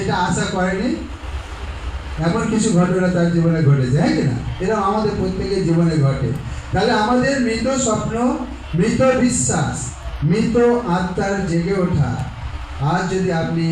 যেটা আশা করেনি এমন কিছু ঘটনা তার জীবনে ঘটেছে, হ্যাঁ কিনা? এরকম আমাদের প্রত্যেকের জীবনে ঘটে। তাহলে আমাদের মৃত স্বপ্ন, মৃত বিশ্বাস, মৃত আত্মার জেগে ওঠা। আজ যদি আপনি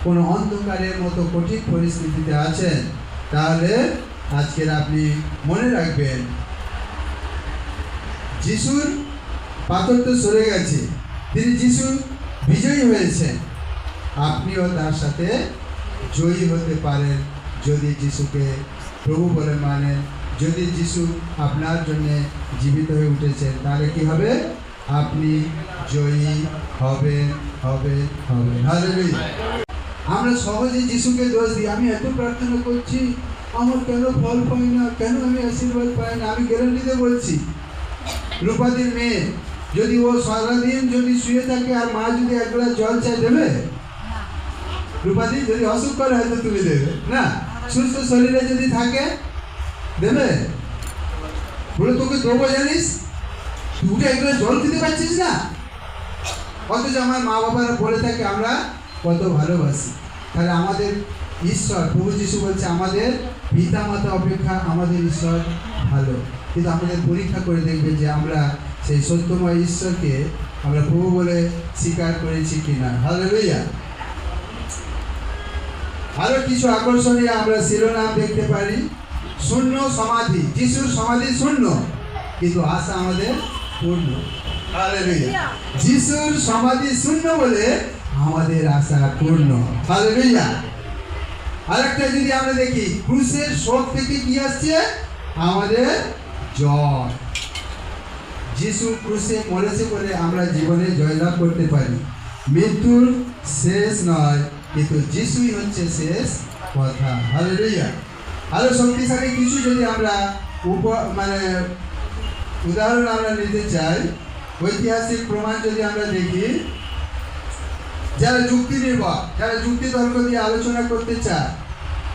কোনো অন্ধকারের মতো কঠিন পরিস্থিতিতে আছেন, তাহলে আজকের আপনি মনে রাখবেন যিশুর পাথর তো সরে গেছে, তিনি যিশু বিজয়ী হয়েছেন। আপনিও তার সাথে জয়ী হতে পারেন যদি যিশুকে প্রভু বলে মানেন। যদি যিশু আপনার জন্য জীবিত হয়ে উঠেছেন, তাহলে কি হবে? আপনি জয়ী হবেন, হবেন, হবেন। হালেলুয়া। আমরা সহজে যিশুকে দোষ দিই, আমি এত প্রার্থনা করছি, আমার কেন ফল পাই না, কেন আমি আশীর্বাদ পাই না? আমি গ্যারান্টিতে বলছি, রূপাদির মেয়ে যদি ও সারাদিন যদি শুয়ে থাকে আর মা যদি এক গ্লাস জল চাই, দেবে? রূপাদি যদি অসুখ করে হয়তো তুমি দেবে না, সুস্থ শরীরে যদি থাকে দেবে? বলে তোকে দেবো জানিস, তুই এক গ্লাস জল দিতে পারছিস না। অথচ আমার মা বাবারা বলে থাকে আমরা কত ভালোবাসি। তাহলে আমাদের ঈশ্বর প্রভু যিশু বলছে আমাদের পিতা মাতা অপেক্ষা আমাদের ঈশ্বর ভালো। কিন্তু আমাদের পরীক্ষা করে দেখবে যে আমরা সেই সত্যময় ঈশ্বরকে আমরা প্রভু বলে স্বীকার করেছি কিনা। হালেলুয়া। আরো কিছু আকর্ষণীয় আমরা শিরোনাম দেখতে পারি। শূন্য সমাধি, যিশুর সমাধি শূন্য, কিন্তু আশা আমাদের পূর্ণ। হালেলুয়া। যিশুর সমাধি শূন্য বলে আমাদের আশা পূর্ণ। হালেলুয়া। আরেকটা যদি আমরা দেখি, ক্রুশের শোক থেকে কি আসছে? আমাদের জয়। যিশু ক্রুশে মরেছে বলে আমরা জীবনে জয়লাভ করতে পারি। মৃত্যুর শেষ নয়, কিন্তু যিশুই হচ্ছে শেষ কথা। হালেলুয়া। আরো শক্তিশালী কিছু যদি আমরা উদাহরণ আমরা নিতে চাই, ঐতিহাসিক প্রমাণ যদি আমরা দেখি, যারা যুক্তি নির্ভর, যারা যুক্তি তর্ক দিয়ে আলোচনা করতে চায়,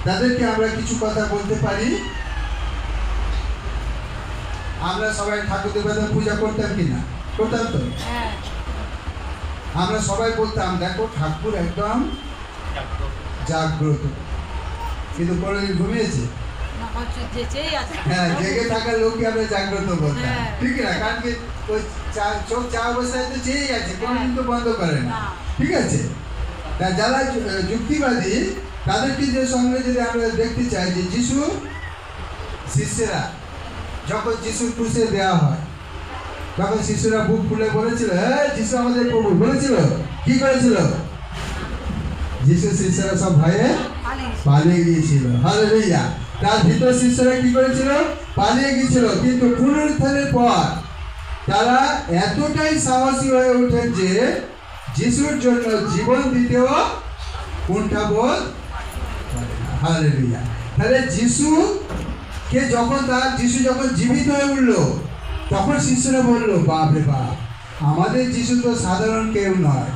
তাদেরকে আমরা কিছু কথা বলতে পারি। আমরা সবাই ঠাকুর দেবতা পূজা করতাম কিনা? করতাম তো। আমরা সবাই বলতাম দেখো ঠাকুর একদম জাগ্রত, কিন্তু কোনোদিন ঘুমিয়েছে? হ্যাঁ, জেগে থাকার লোককে আমরা জাগ্রত বলতাম, ঠিক না? কারণ কি ওই চোখ চা অবস্থায় তো চেয়েই আছে, কোনোদিন তো বন্ধ করে না, ঠিক আছে? তা যারা যুক্তিবাদী তাদেরকে যে সঙ্গে যদি আমরা দেখতে চাই যে যিশু শিষ্যেরা যখন যিশুর ক্রুশে দেওয়া হয়, তখন শিশুরা বুক খুলে বলেছিল, হ্যাঁ যিশু আমাদের প্রভু, বলেছিল। কি করেছিল? যিশু শিষ্যরা সব ভয়ে পালিয়ে গিয়েছিল। হালেলুয়া। তার ভিতর শিষ্যরা কি করেছিল? পালিয়ে গিয়েছিল। কিন্তু পুনরুত্থানের পর তারা এতটাই সাহসী হয়ে ওঠেন যে যিশুর জন্য জীবন দিতেও কুণ্ঠাবোধ করে না। হালেলুয়া। তাহলে যিশু যখন জীবিত হয়ে উঠলো, তখন শিষ্যরা বলল, বাপ রে বাপ, আমাদের যিশু তো সাধারণ কেউ নয়,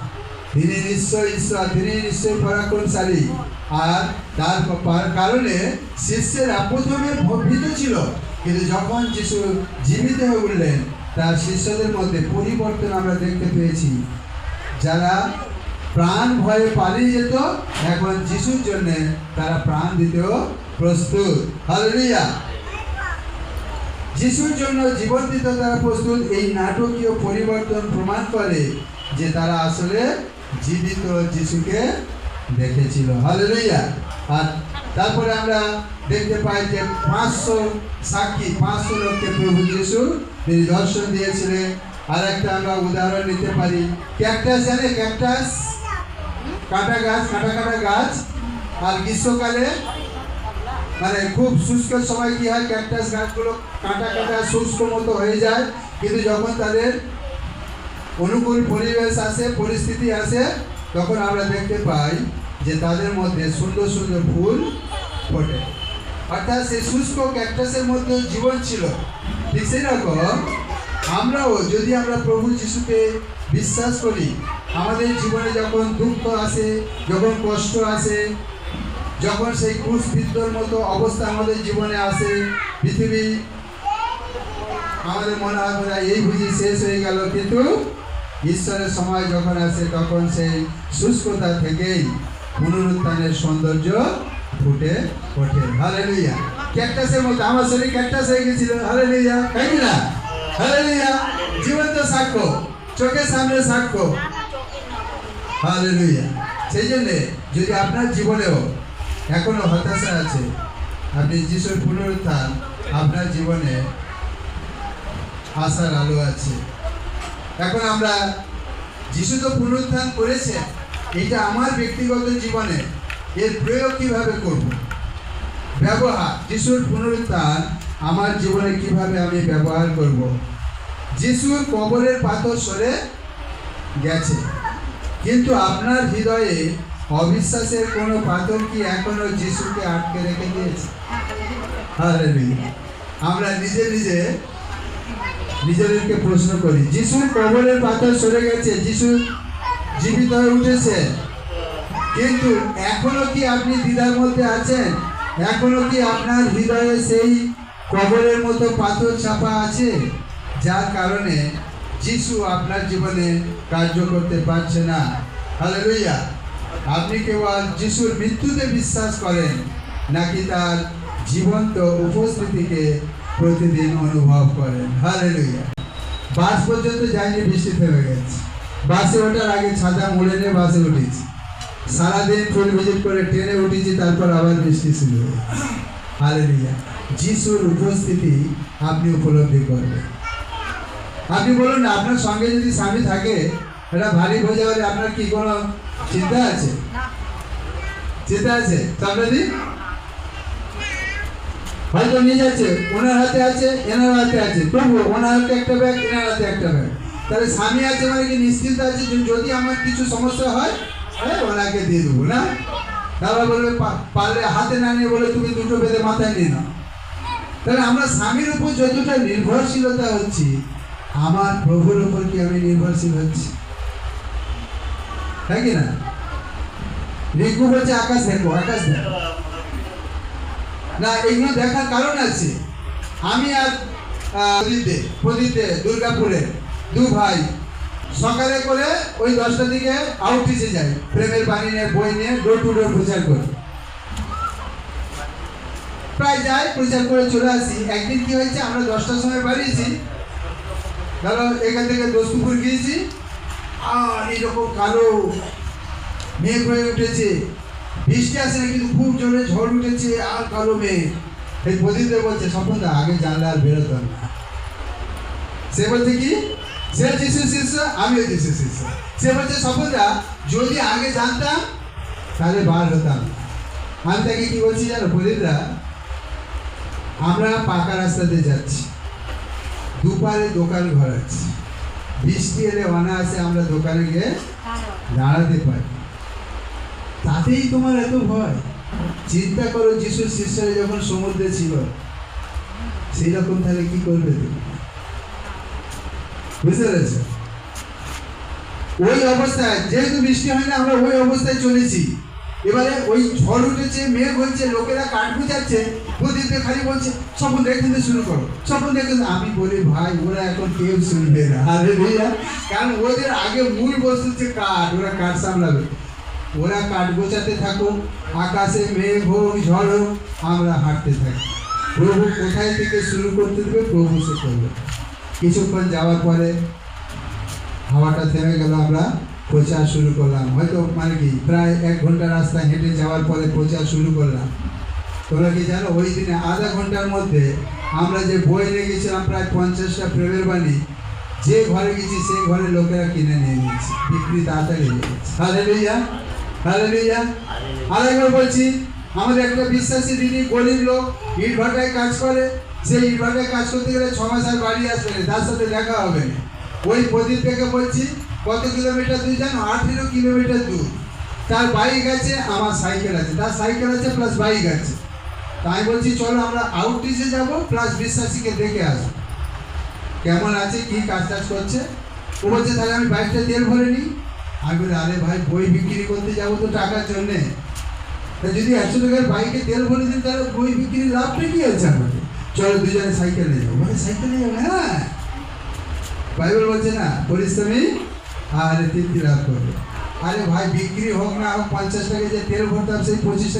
তিনি নিশ্চয় ঈশ্বর, তিনি নিশ্চয় পরাক্রমশালী। আর তার কারণে শিষ্যেরা প্রথমে ভীত ছিল, কিন্তু যখন যিশু জীবিত হয়ে উঠলেন, তার শিষ্যদের মধ্যে পরিবর্তন আমরা দেখতে পেয়েছি। যারা প্রাণ ভয়ে পালিয়ে যেত, এখন যিশুর জন্য তারা প্রাণ দিতেও প্রস্তুত। হালেলুয়া। যিশুর জন্য জীবন দিতে তারা প্রস্তুত। এই নাটকীয় পরিবর্তন প্রমাণ করে যে তারা আসলে জীবিত যিশুকে দেখেছিল। হালেলুয়া। আর তারপরে আমরা দেখতে পাই যে 500 সাক্ষী, 500 লোককে প্রভু যিশু তিনি দর্শন দিয়েছিলেন। আর একটা আমরা উদাহরণ নিতে পারি, ক্যাকটাস, জানে ক্যাকটাস? কাটা গাছ, কাটা গাছ। আর গ্রীষ্মকালে মানে খুব শুষ্ক সময় কি হয়, ক্যাকটাস গাছগুলো কাটা শুষ্ক মতো হয়ে যায়। কিন্তু যখন তাদের অনুকূল পরিবেশ আসে, পরিস্থিতি আসে, তখন আমরা দেখতে পাই যে তাদের মধ্যে সুন্দর সুন্দর ফুল ফোটে। অর্থাৎ সেই শুষ্ক ক্যাকটাসের মধ্যে জীবন ছিল। ঠিক সেরকম আমরাও যদি আমরা প্রভু যিশুকে বিশ্বাস করি, আমাদের জীবনে যখন দুঃখ আসে, যখন কষ্ট আসে, যখন সেই ক্রুশবিদ্ধর মতো অবস্থা আমাদের জীবনে আসে, পৃথিবী আমাদের মনে হয় এই বুঝি শেষ হয়ে গেল, কিন্তু ঈশ্বরের সময় যখন আসে তখন সেই শুষ্কতা থেকেই পুনরুত্থানের সৌন্দর্য ফুটে ওঠে। হালেলুয়া। ক্যাকটাসের মতো আমার শরীর ক্যাকটাস হয়ে গেছিল। হালেলুয়া, তাই কি না? হালেলুয়া। জীবন্ত সাক্ষ্য, চোখের সামনে সাক্ষ্য। হালেলুয়া। সেই জন্যে যদি আপনার জীবনেও এখনো হতাশা আছে, আপনি যিশুর পুনরুত্থান আপনার জীবনে আশার আলো আছে। এখন আমরা যিশু তো পুনরুত্থান করেছে, এটা আমার ব্যক্তিগত জীবনে এর প্রয়োগ কিভাবে করব, ব্যবহার যিশুর পুনরুত্থান আমার জীবনে কিভাবে আমি ব্যবহার করব। যিশুর কবরের পাথর সরে গেছে, কিন্তু আপনার হৃদয়ে অবিশ্বাসের কোনো পাথর কি এখনো যিশুকে আটকে রেখে দিয়েছে? হালেলুয়া। আমরা নিজেদেরকে প্রশ্ন করি, যিশুর কবরের পাথর সরে গেছে, যিশু জীবিত হয়ে উঠেছে, কিন্তু এখনো কি আপনি দ্বিধার মধ্যে আছেন? এখনো কি আপনার হৃদয়ে সেই কবরের মতো পাথর চাপা আছে, যার কারণে যিশু আপনার জীবনে কার্য করতে পারছে না? হালেলুয়া। আপনি কেবল যিশুর মৃত্যুতে বিশ্বাস করেন, নাকি তার জীবন্ত উপস্থিতিকে প্রতিদিন অনুভব করেন? হালেলুয়া। বাস পর্যন্ত যায়নি, বৃষ্টি থেমে গেছে। বাসে ওঠার আগে ছাতা মুড়ে নিয়ে বাসে উঠেছি, সারাদিন ফুল ভিজিট করে ট্রেনে উঠেছি, তারপর আবার বৃষ্টি শুরু হয়েছে। হালেলুয়া। যিশুর উপস্থিতি আপনি উপলব্ধি করবেন। আপনি বলুন না, আপনার সঙ্গে যদি স্বামী থাকে, এটা ভারী বোঝা হলে আপনার কি কোনো চিন্তা আছে? চিন্তা আছে? সামনে হয়তো নিয়ে যাচ্ছে, ওনার হাতে আছে, এনার হাতে আছে, তবু ওনার হাতে একটা ব্যাগ, এনার হাতে একটা ব্যাগ। তাহলে স্বামী আছে মানে কি নিশ্চিন্ত আছে যে যদি আমার কিছু সমস্যা হয় ওনাকে দিয়ে দেবো না? তারপর বলবে পারলে হাতে না নিয়ে বলে তুমি দুটো বেঁধে মাথায় নিয়ে নাও। তাহলে আমরা স্বামীর উপর যতটা নির্ভরশীলতা হচ্ছি, আমার প্রভুর উপর কি আমি নির্ভরশীল হচ্ছি? তাই কি না? রিকু বলছে আকাশ দেখো, আকাশ দেখো না, এগুলো দেখার কারণ আছে। আমি আর প্রদীপে দুর্গাপুরে দু ভাই সকালে করে ওই 10টার দিকে আউটরিচে যাই, প্রেমের বাণী নিয়ে বই নিয়ে ডোর টু ডোর প্রচার করি। প্রায় যাই, প্রচার করে চলে আসি। একদিন কি হয়েছে, আমরা 10টার সময় বাড়িয়েছি, ধরো এখান থেকে দোস্তপুর গিয়েছি, আর এইরকম কালো মেঘ হয়ে উঠেছে, বৃষ্টি আসে না কিন্তু খুব জোরে ঝড় উঠেছে আর কালো মেঘ। এই প্রদীপে বলছে স্বপনদা আগে জানলে আর বেরোতাম না। সে বলছে কি, সে যিশু শিষ্য, আমিও যিশু শিষ্য। সে বলছে স্বপনদা যদি আগে জানতাম তাহলে বার হতাম। আমি তাকে কি বলছি জানো প্রদীপদা, আমরা পাকা রাস্তাতে যাচ্ছি, দুপারে দোকান ঘর আছে, বৃষ্টি এলে অনায়াসে আমরা দোকানে গিয়ে দাঁড়াতে পারি, তাতেই তোমার এত ভয়? চিন্তা করো যিশুর শিষ্যরা যখন সমুদ্রে ছিল, সেই রকম তাহলে কি করবে তুমি? বুঝতে পেরেছ? ওই অবস্থায় যেহেতু বৃষ্টি হয় না, আমরা ওই অবস্থায় চলেছি। এবারে ওই ঝড় উঠেছে, মেঘ হচ্ছে, লোকেরা কাঠ বুঝাচ্ছে, প্রদীপে খালি বলছে স্বপন দেখতে শুরু করো, স্বপন দেখতে। আমি বলি ভাই ওরা এখন কেউ শুনবে না। আরে ভাইয়া, কারণ ওদের আগে মূল বস্তু হচ্ছে কাঠ, ওরা কাঠ সামলাবে। ওরা কাঠ গোছাতে থাকুক, আকাশে মেঘ হোক ঝড় হোক, আমরা হাঁটতে থাকি। প্রভু কোথায় থেকে শুরু করতে দেবে প্রভু সে করবে। কিছুক্ষণ যাওয়ার পরে হাওয়াটা থেমে গেল, আমরা প্রচার শুরু করলাম। হয়তো মানে কি প্রায় 1 ঘন্টা রাস্তা হেঁটে যাওয়ার পরে প্রচার শুরু করলাম। তোমরা কি জানো ওই দিনে আধা ঘন্টার মধ্যে আমরা যে বই নিয়ে গেছিলাম প্রায় 50টা প্রেমের বাণী, যে ঘরে গেছি সেই ঘরে লোকেরা কিনে নিয়ে নিয়েছে, বিক্রি তাড়াতাড়ি হয়ে গেছে। Hallelujah, hallelujah. আরেকবার বলছি, আমাদের একটা বিশ্বাসী দিদি গরিব লোক, ইট ভাটায় কাজ করে। সেই ইট ভাটায় কাজ করতে গেলে 6 মাস আর বাড়ি আসবে না, তার সাথে দেখা হবে না। ওই প্রদীপ থেকে বলছি কত কিলোমিটার দূর জানো? 18 কিলোমিটার দূর। তার বাইক আছে, আমার সাইকেল আছে, তার সাইকেল আছে প্লাস বাইক আছে। তাই বলছি চলো আমরা আউটরিচে যাবো, প্লাস বিশ্বাসীকে দেখে আসবো কেমন আছে, কি কাজ টাজ করছে। ও বলছে তাহলে আমি বাইকটা তেল ভরে নিই। আমি বলি আরে ভাই বই বিক্রি করতে যাবো তো টাকার জন্যে, তা যদি 100 টাকার বাইকে তেল ভরে দিন তাহলে বই বিক্রির লাভটা কি আছে আমাদের? চলো দুজনে সাইকেলে যাবো। মানে সাইকেলে যাবো? হ্যাঁ, বাইবেল বলছে না পরিশ্রমী আর তৃপ্তি লাভ করবে। আরে ভাই বিক্রি হোক না হোক 50 টাকা যে তেল ভরতাম সেই 25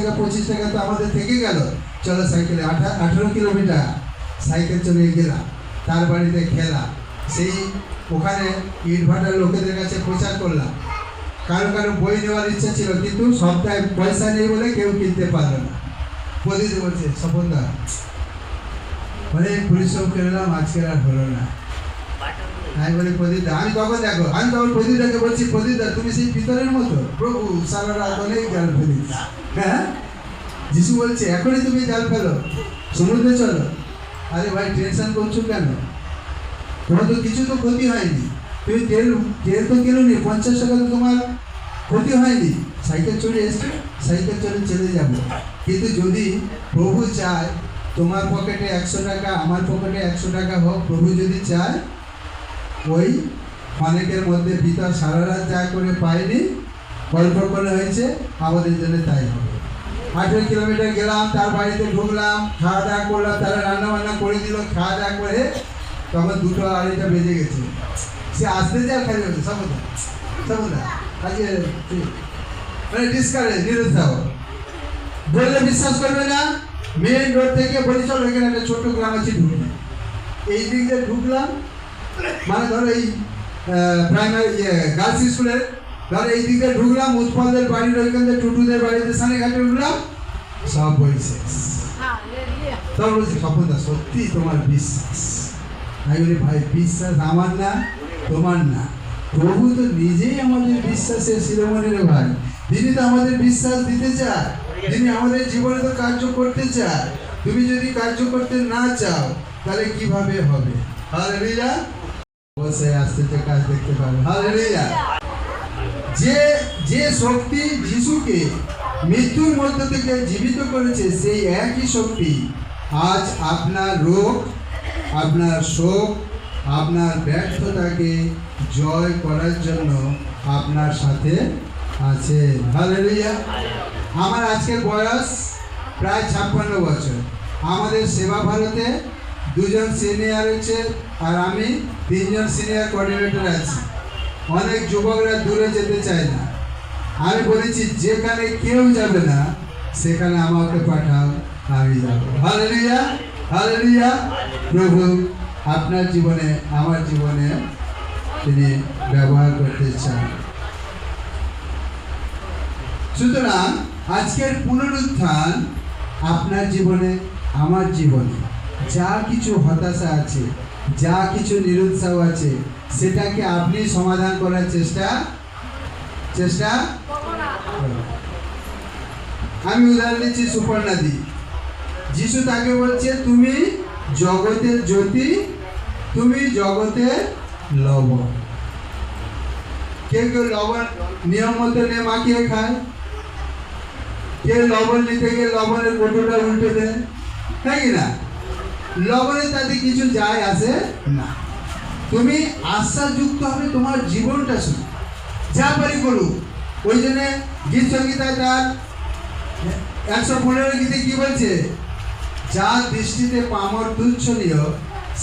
টাকা তো আমাদের থেকে গেল। চলো সাইকেলে 18 কিলোমিটার সাইকেল চলে গেলাম, তার বাড়িতে খেলা, সেই ওখানে ইটভাটার লোকেদের কাছে প্রচার করলাম। কারো কারো বই নেওয়ার ইচ্ছা ছিল, কিন্তু সপ্তাহে পয়সা নেই বলে কেউ কিনতে পারলো না। প্রদীপ বলছে স্বপনদা অনেক পরিশ্রম করলাম, আজকের আর হলো না। আমি বলি প্রদীপদা, আমি তখন দেখো, আমি তখন প্রদীপদাকে বলছি, প্রদীপদা তুমি সেই পিতরের মতো, প্রভু সারা রাত অনেক জাল ফেলিস। হ্যাঁ, যিশু বলছে এখনই তুমি জাল ফেলো, সমুদ্রে চলো। আরে ভাই টেনশন করছো কেন? তোমার তো কিছু তো ক্ষতি হয়নি, তুমি তেল তো কেনোনি, 50 টাকা তো তোমার ক্ষতি হয়নি। সাইকেল চড়ে এসছো, সাইকেল চড়ে চলে যাবো। কিন্তু যদি প্রভু চায় তোমার পকেটে 100 টাকা, আমার পকেটে 100 টাকা হোক, প্রভু যদি চায় ওই অনেকের মধ্যে পিতা সারা রাত যা করে পায়নি, গল্প করে হয়েছে, আমাদের জন্য তাই হবে। 18 কিলোমিটার গেলাম, তার বাড়িতে ঢুকলাম, খাওয়া দাওয়া করলাম, তারা রান্না বান্না করে দিল, খাওয়া দাওয়া করে তখন 2টো 2:30 বেজে গেছে। সে আসতে যায় খালি বলছে সমুদা আজকে মানে ডিসকারেজ, নিরুৎসাহ। বললে বিশ্বাস করবে না, মেন রোড থেকে বলি চলো এখানে একটা ছোট্ট গ্রাম আছে, ঢুকলাম। এই দিক দিয়ে ঢুকলাম, মানে ধরো এই প্রাইমারি গার্লস স্কুলের ধরো এই দিক দিয়ে ঢুকলাম, উৎপলদের বাড়ির ওইখান থেকে টুটুদের বাড়িতে সানেঘাটে উঠলাম, সব বই শেষ। তখন বলছি স্বপনদা সত্যি তোমার বিশ্বাস? আমি বলি ভাই বিশ্বাস আমার না, তোমার না, প্রভু তো নিজেই আমাদের বিশ্বাসের শিরোমণি রে ভাই। তিনি তো আমাদের বিশ্বাস দিতে চায়, তিনি আমাদের জীবনে তো কার্য করতে চায়। তুমি যদি কার্য করতে না চাও তাহলে কিভাবে হবে? হালেলুয়া, অবশ্যই আসতে কাজ দেখতে পাবে। হালেলুয়া। যে শক্তি যিশুকে মৃত্যুর মধ্য থেকে জীবিত করেছে, সেই একই শক্তি আজ আপনার রোগ, আপনার শোক, আপনার ব্যর্থতাকে জয় করার জন্য আপনার সাথে আছে। হালেলুয়া। আমার আজকের বয়স প্রায় 56 বছর। আমাদের সেবা ভারতে 2 জন সিনিয়র আছে, আর আমি 3 জন সিনিয়র কোঅর্ডিনেটর আছি। অনেক যুবকরা দূরে যেতে চায় না। আমি বলেছি যেখানে কেউ যাবে না সেখানে আমাকে পাঠাও, আমি যাব। Hallelujah, hallelujah. প্রভু আপনার জীবনে, আমার জীবনে তিনি ব্যবহার করতে চান। সুতরাং আজকের পুনরুত্থান আপনার জীবনে, আমার জীবনে যা কিছু হতাশা আছে, যা কিছু নিরুৎসাহ আছে, সেটাকে আপনি সমাধান করার চেষ্টা আমি উদাহরণ দিচ্ছি সুপর্ণাদি। যিশু তাকে বলছে তুমি জগতের জ্যোতি, তুমি জগতের লবণ। কেউ লবণ নিয়ম মতো নিয়ে মাখিয়ে খায়, কেউ লবণ নিতে গিয়ে লবণের কৌটোটা উল্টে দেয়, তাই কি না? লবণের তাতে কিছু যায় আসে না। তুমি আশ্বাসযুক্ত হবে তোমার জীবনটা শুনে, যা পারি করুক। ওই জন্যে গীত সংগীতায় তার 115 গীতে কি বলছে? যার দৃষ্টিতে পামর তুচ্ছনীয়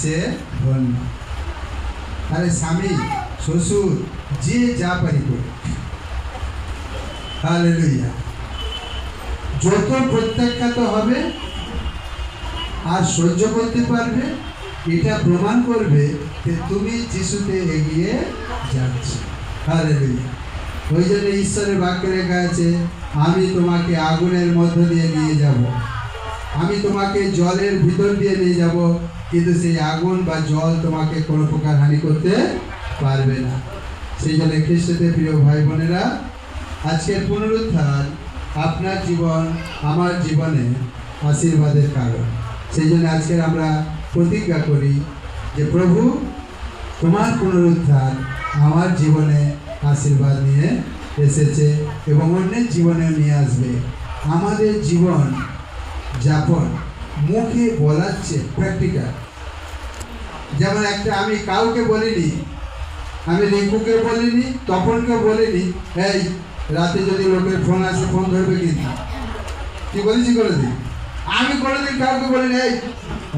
সে ধন্য। আরে স্বামী, শ্বশুর, যে যা পারি করুক, হালেলুয়া, যত প্রত্যাখ্যাত হবে আর সহ্য করতে পারবে, এটা প্রমাণ করবে যে তুমি যিশুতে এগিয়ে যাচ্ছ। হালেলুয়া। ওই জন্য ঈশ্বরের বাক্যে লেখা আছে, আমি তোমাকে আগুনের মধ্য দিয়ে নিয়ে যাব, আমি তোমাকে জলের ভিতর দিয়ে নিয়ে যাব, কিন্তু সেই আগুন বা জল তোমাকে কোনো প্রকার হানি করতে পারবে না। সেই জন্য খ্রিস্টতে প্রিয় ভাই বোনেরা, আজকের পুনরুত্থান আপনার জীবন, আমার জীবনে আশীর্বাদের কারণ। সেই জন্য আজকের আমরা প্রতিজ্ঞা করি যে প্রভু তোমার পুনরুত্থান আমার জীবনে আশীর্বাদ নিয়ে এসেছে এবং অন্যের জীবনেও নিয়ে আসবে। আমাদের জীবন যাপন মুখে বলাচ্ছে প্র্যাকটিক্যাল। যেমন একটা আমি কাউকে বলিনি, আমি রিঙ্কুকে বলিনি, তপনকে বলিনি, এই রাতে যদি লোকের ফোন আসে ফোন ধরবে কিন্তু, কি বলেছি কোনোদিন? আমি কোনোদিন কাউকে বলিনি এই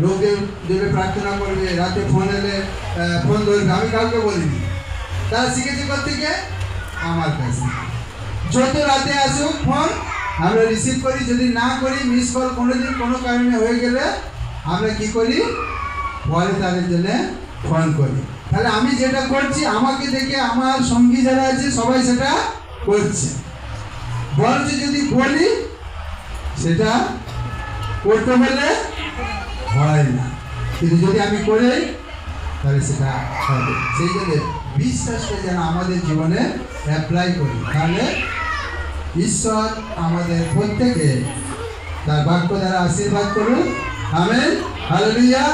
লোকের দেবে প্রার্থনা করবে, রাতে ফোন এলে ফোন ধরবে, আমি কাউকে বলিনি। তারা শিখেছে কোথা থেকে? আমার কাছে। যত রাতে আসুক ফোন আমরা রিসিভ করি, যদি না করি মিস কল কোনোদিন কোনো কারণে হয়ে গেলে আমরা কি করি, পরে তাদের জন্য ফোন করি। তাহলে আমি যেটা করছি আমাকে দেখে আমার সঙ্গী যারা আছে সবাই সেটা করছে, বরঞ্চ যদি বলি সেটা করতে বলে হয় না, কিন্তু যদি আমি করে তাহলে সেটা হবে। সেই জন্য বিশ্বাসটা যেন আমাদের জীবনে অ্যাপ্লাই করি, তাহলে ঈশ্বর আমাদের প্রত্যেকে তার বাক্য দ্বারা আশীর্বাদ করুন। Amen, hallelujah.